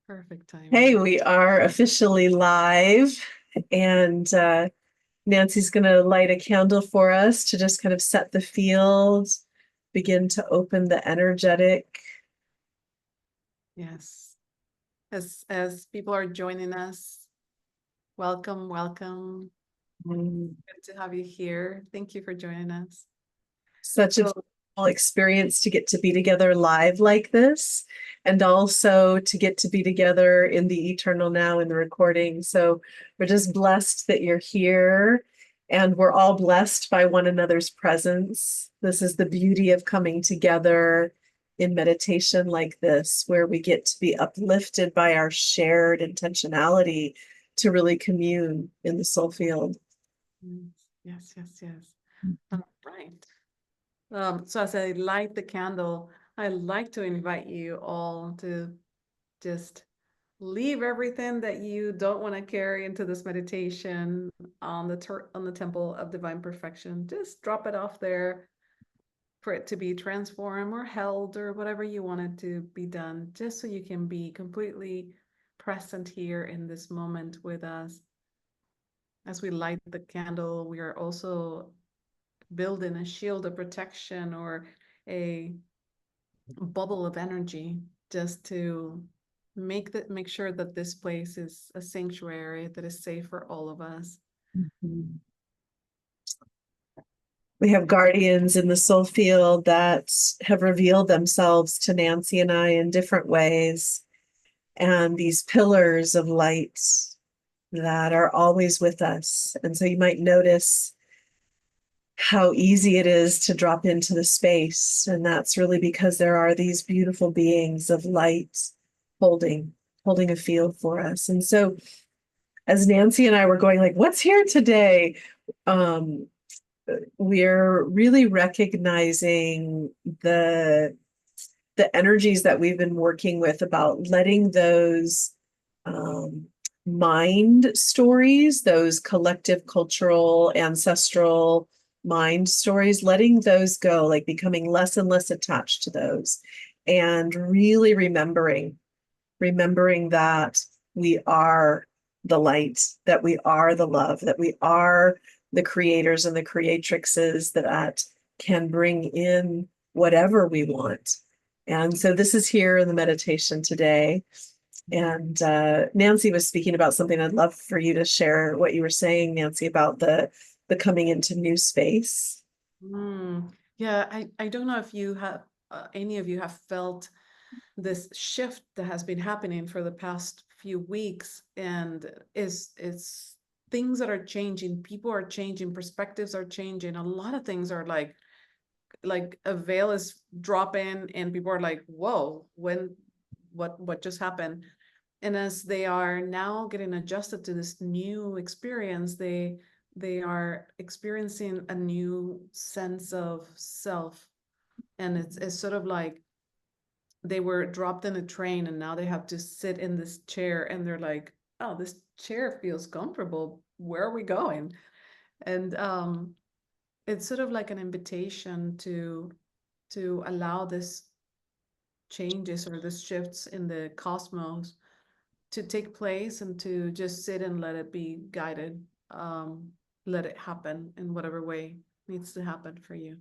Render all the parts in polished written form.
Perfect timing. Hey, we are officially live, and Nancy's going to light a candle for us to just kind of set the field, begin to open the energetic. Yes. As people are joining us, welcome, welcome. Mm, Good to have you here. Thank you for joining us. Such a So, beautiful experience to get to be together live like this, and also to get to be together in the eternal now in the recording. So we're just blessed that you're here, and we're all blessed by one another's presence. This is the beauty of coming together in meditation like this, where we get to be uplifted by our shared intentionality to really commune in the soul field. mm, yes, yes, yes. Right. So as I light the candle, I like to invite you all to just leave everything that you don't want to carry into this meditation on the temple of divine perfection. Just drop it off there for it to be transformed or held or whatever you want it to be done, just so you can be completely present here in this moment with us. As we light the candle, we are also building a shield of protection or a bubble of energy just to make sure that this place is a sanctuary that is safe for all of us. Mhm. We have guardians in the soul field that have revealed themselves to Nancy and I in different ways. And these pillars of light that are always with us. And so you might notice how easy it is to drop into the space. And that's really because there are these beautiful beings of light holding, holding a field for us. And so as Nancy and I were going like, what's here today? Um, we're really recognizing the energies that we've been working with about letting those um, mind stories, those collective cultural ancestral mind stories, letting those go, like becoming less and less attached to those, and really remembering that we are the light, that we are the love, that we are the creators and the creatrixes that can bring in whatever we want. And so this is here in the meditation today. And Nancy was speaking about something. I'd love for you to share what you were saying, Nancy, about the coming into new space. Yeah, I don't know if you have any of you have felt this shift that has been happening for the past few weeks, and is things that are changing, people are changing, perspectives are changing, a lot of things are like a veil is dropping and people are like, whoa, what just happened? And as they are now getting adjusted to this new experience, they are experiencing a new sense of self. And it's sort of like they were dropped in a train and now they have to sit in this chair and they're like, oh, this chair feels comfortable, where are we going? And it's sort of like an invitation to allow this changes or this shifts in the cosmos to take place and to just sit and let it be guided. Let it happen in whatever way needs to happen for you.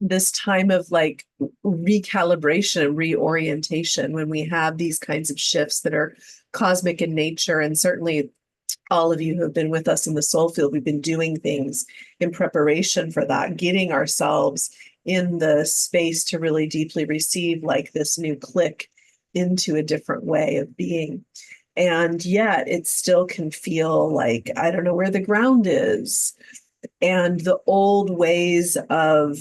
This time of like recalibration and reorientation when we have these kinds of shifts that are cosmic in nature. And certainly all of you who have been with us in the soul field, we've been doing things in preparation for that, getting ourselves in the space to really deeply receive like this new click into a different way of being. And yet it still can feel like, I don't know where the ground is. And the old ways of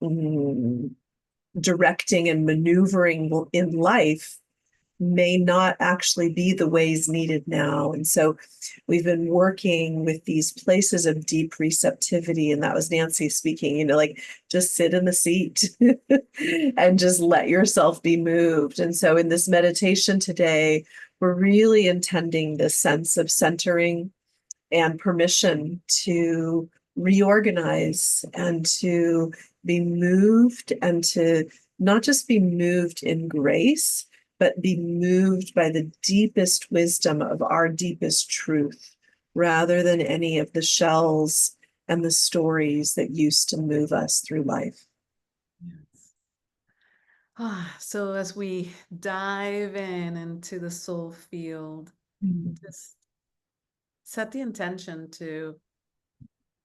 mm, directing and maneuvering in life may not actually be the ways needed now. And so we've been working with these places of deep receptivity. And that was Nancy speaking, like just sit in the seat and just let yourself be moved. And so in this meditation today, we're really intending this sense of centering and permission to reorganize and to be moved and to not just be moved in grace, but be moved by the deepest wisdom of our deepest truth, rather than any of the shells and the stories that used to move us through life. Yes. So as we dive into the soul field, just set the intention to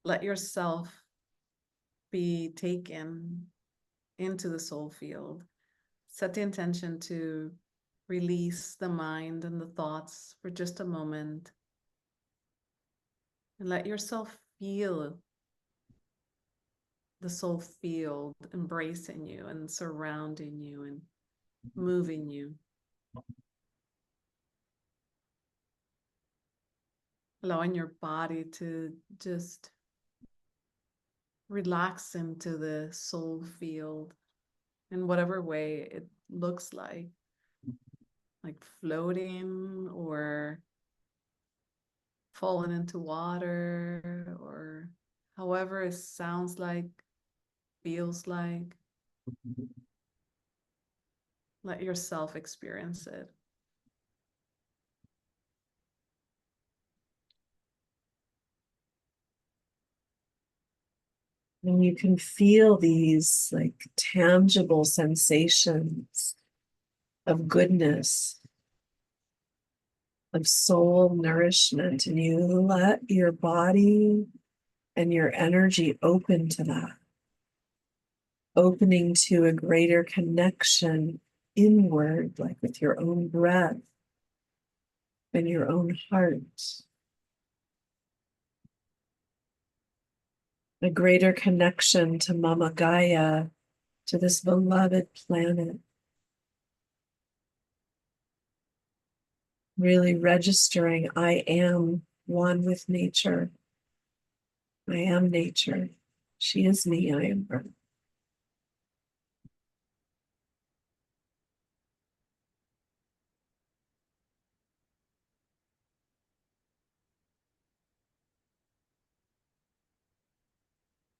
let yourself be taken into the soul field. Set the intention to release the mind and the thoughts for just a moment. And let yourself feel the soul field embracing you and surrounding you and moving you. Allowing your body to just relax into the soul field in whatever way it looks like floating or falling into water, or however it sounds like, feels like. Let yourself experience it. And you can feel these like tangible sensations of goodness, of soul nourishment, and you let your body and your energy open to that, opening to a greater connection inward, like with your own breath and your own heart, a greater connection to Mama Gaia, to this beloved planet. Really registering, I am one with nature. I am nature. She is me, I am her.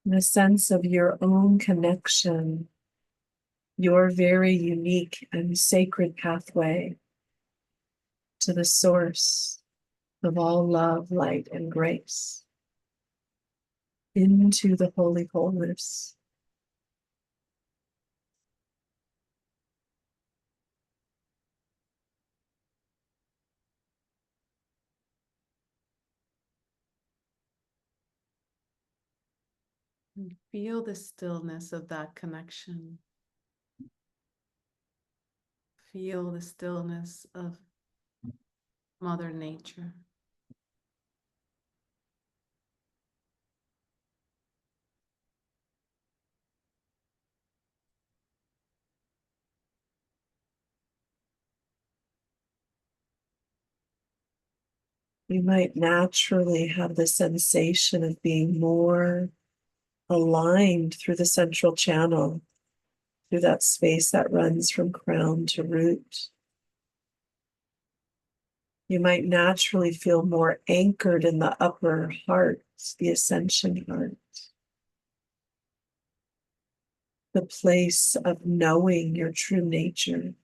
And a sense of your own connection, your very unique and sacred pathway to the source of all love, light, and grace, into the holy wholeness. And feel the stillness of that connection. Feel the stillness of Mother Nature. You might naturally have the sensation of being more aligned through the central channel, through that space that runs from crown to root. You might naturally feel more anchored in the upper heart, the ascension heart, the place of knowing your true nature.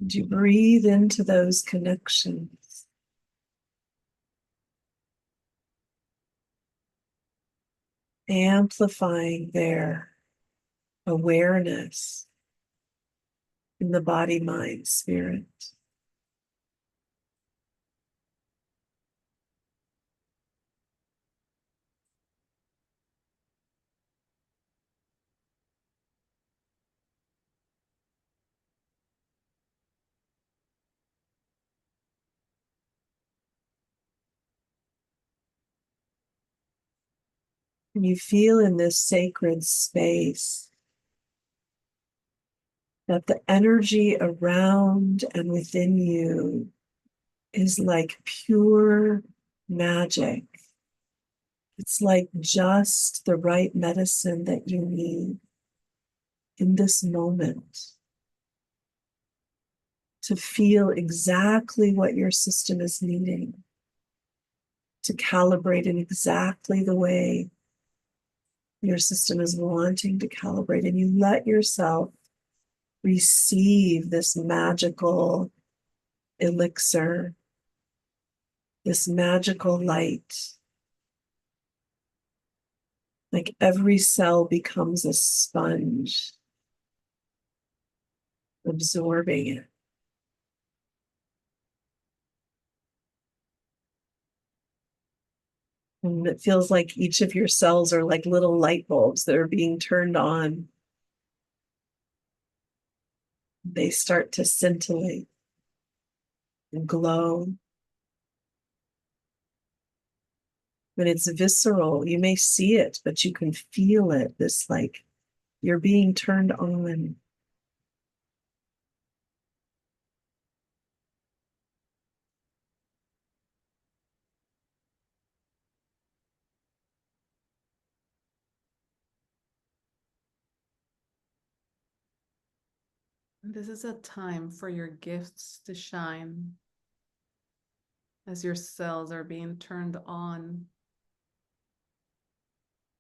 And you breathe into those connections, amplifying their awareness in the body, mind, spirit. And you feel in this sacred space that the energy around and within you is like pure magic. It's like just the right medicine that you need in this moment to feel exactly what your system is needing, to calibrate in exactly the way Your system is wanting to calibrate, and you let yourself receive this magical elixir, this magical light. Like every cell becomes a sponge, absorbing it. And it feels like each of your cells are like little light bulbs that are being turned on. They start to scintillate and glow. When it's visceral, you may see it, but you can feel it. This like you're being turned on. This is a time for your gifts to shine as your cells are being turned on.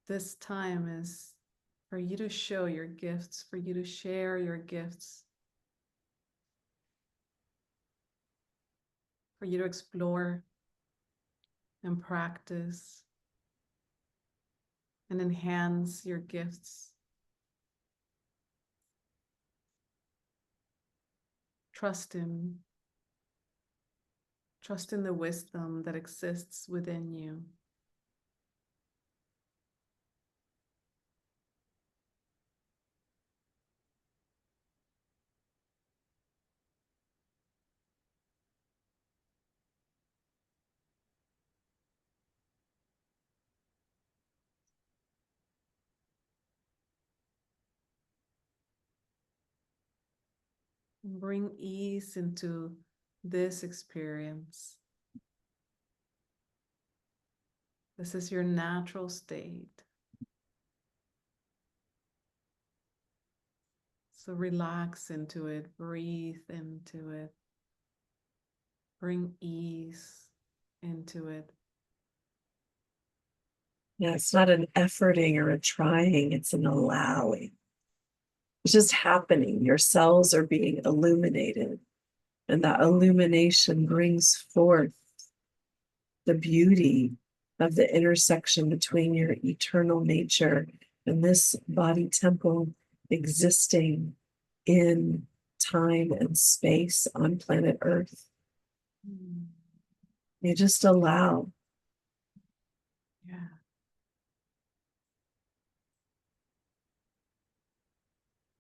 This time is for you to show your gifts, for you to share your gifts, for you to explore and practice and enhance your gifts. Trust in the wisdom that exists within you. Bring ease into this experience. This is your natural state. So relax into it, breathe into it, bring ease into it. Yeah, it's not an efforting or a trying, it's an allowing. It's just happening. Your cells are being illuminated, and that illumination brings forth the beauty of the intersection between your eternal nature and this body temple existing in time and space on planet Earth. You just allow. Yeah.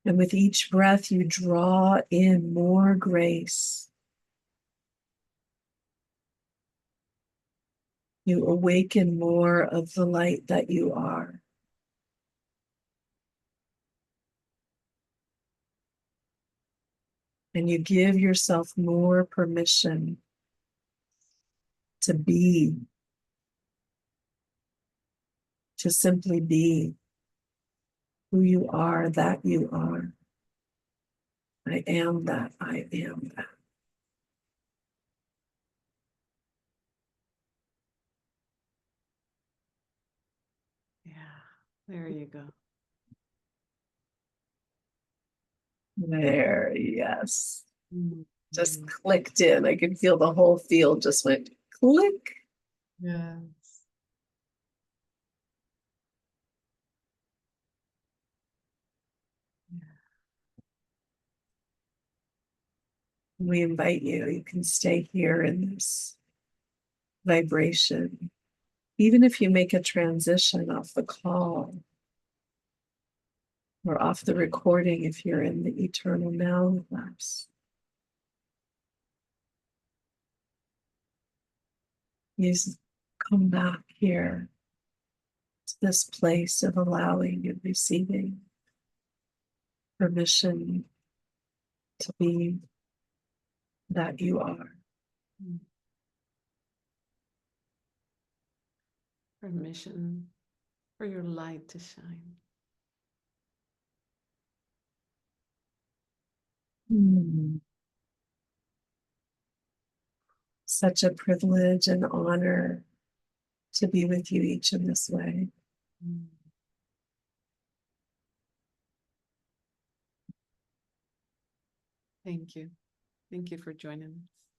And with each breath, you draw in more grace. You awaken more of the light that you are. And you give yourself more permission to be, to simply be who you are, that you are. I am that, I am that. Yeah. There you go. There, yes. Mhm. Just clicked in. I could feel the whole field just went click. Yes. We invite you, you can stay here in this vibration. Even if you make a transition off the call or off the recording, if you're in the eternal now with us, you just come back here to this place of allowing and receiving permission to be that you are. Mm. Permission for your light to shine. Such a privilege and honor to be with you each in this way. Mm. Thank you. Thank you for joining us.